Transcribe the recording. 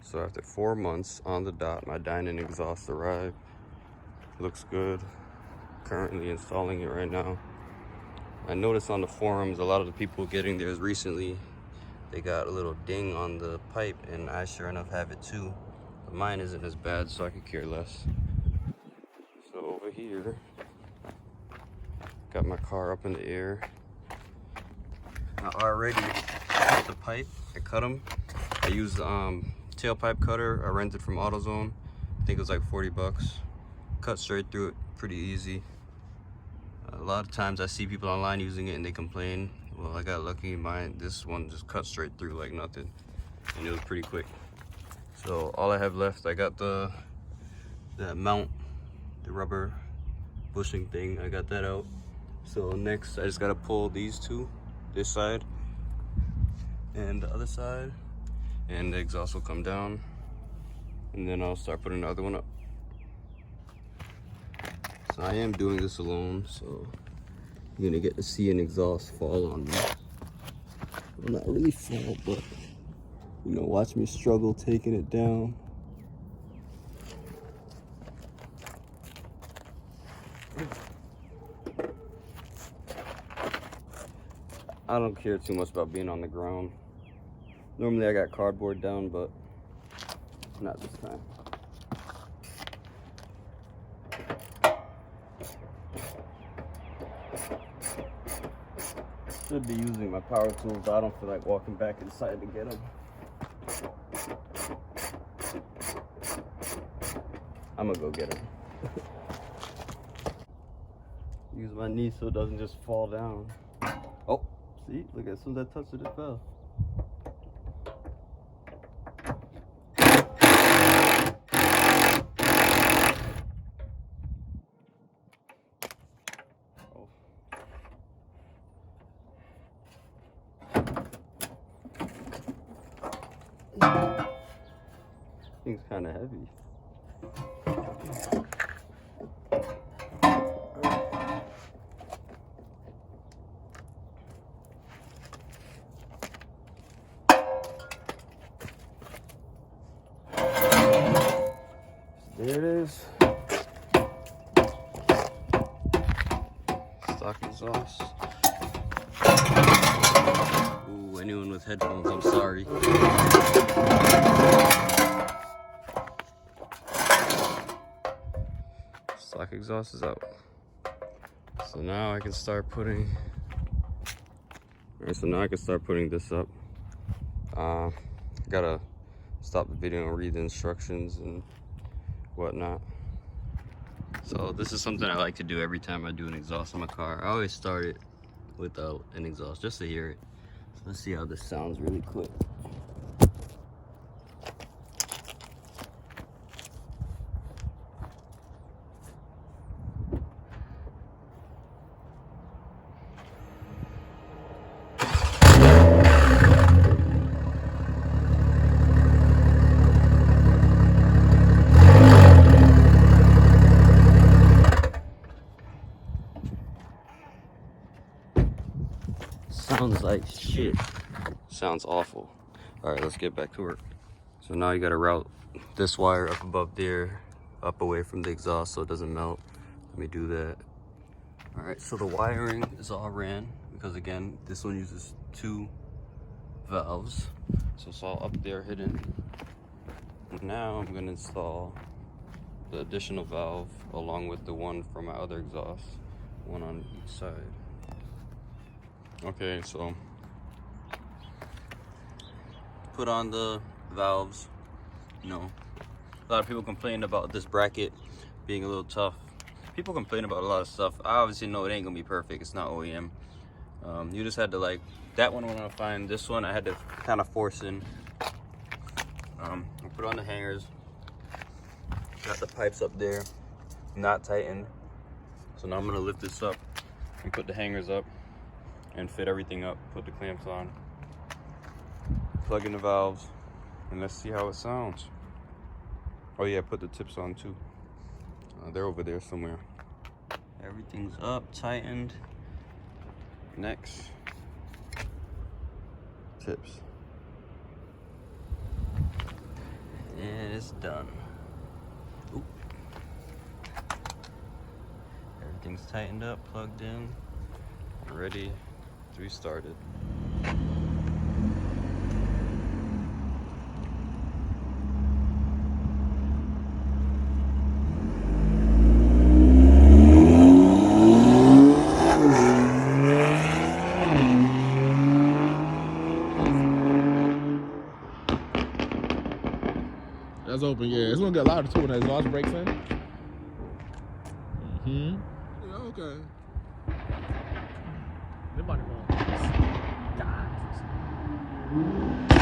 So after 4 months on the dot, my Dinan exhaust arrived. Looks good. Currently installing it right now. I noticed on the forums a lot of the people getting theirs recently, they got a little ding on the pipe, and I sure enough have it too. But mine isn't as bad, so I could care less. So over here, got my car up in the air. I already cut the pipe. I cut them. I used tailpipe cutter I rented from AutoZone. I think it was like 40 bucks. Cut straight through it, pretty easy. A lot of times I see people online using it and they complain. Well, I got lucky. This one just cut straight through like nothing, and it was pretty quick. So all I have left, I got the mount, the rubber bushing thing. I got that out. So next, I just gotta pull these two, this side and the other side, and the exhaust will come down, and then I'll start putting the other one up. So I am doing this alone, so you're gonna get to see an exhaust fall on me. Well, not really fall, but you know, watch me struggle taking it down. I don't care too much about being on the ground. Normally I got cardboard down, but not this time. Should be using my power tools, but I don't feel like walking back inside to get them. I'm gonna go get them. Use my knee so it doesn't just fall down. Oh, see, look, as soon as I touched it, it fell. Thing's kind of heavy. There it is. Stock exhaust. Ooh, anyone with headphones, I'm sorry. Stock exhaust is out. So now I can start putting. Alright, so now I can start putting this up. Gotta stop the video and read the instructions and whatnot. So this is something I like to do every time I do an exhaust on my car. I always start it without an exhaust just to hear it. So let's see how this sounds really quick. Sounds like shit. Sounds awful. All right, let's get back to work. So now you gotta route this wire up above there, up away from the exhaust so it doesn't melt. Let me do that. All right, so the wiring is all ran because again, this one uses 2 valves. So it's all up there hidden. Now I'm gonna install the additional valve along with the one from my other exhaust, one on each side. Okay, so put on the valves. You know, a lot of people complain about this bracket being a little tough. People complain about a lot of stuff. I obviously know it ain't gonna be perfect. It's not OEM. You just had to, like, that one when I find this one, I had to kind of force in. I put on the hangers. Got the pipes up there, not tightened. So now I'm gonna lift this up and put the hangers up and fit everything up, put the clamps on, plug in the valves, and let's see how it sounds. Oh yeah, put the tips on too. They're over there somewhere. Everything's up, tightened. Next, tips. it's done. Oop. Everything's tightened up, plugged in, ready to be started. That's open, yeah. It's gonna get louder too when that exhaust breaks in. Yeah, okay. They might have gone.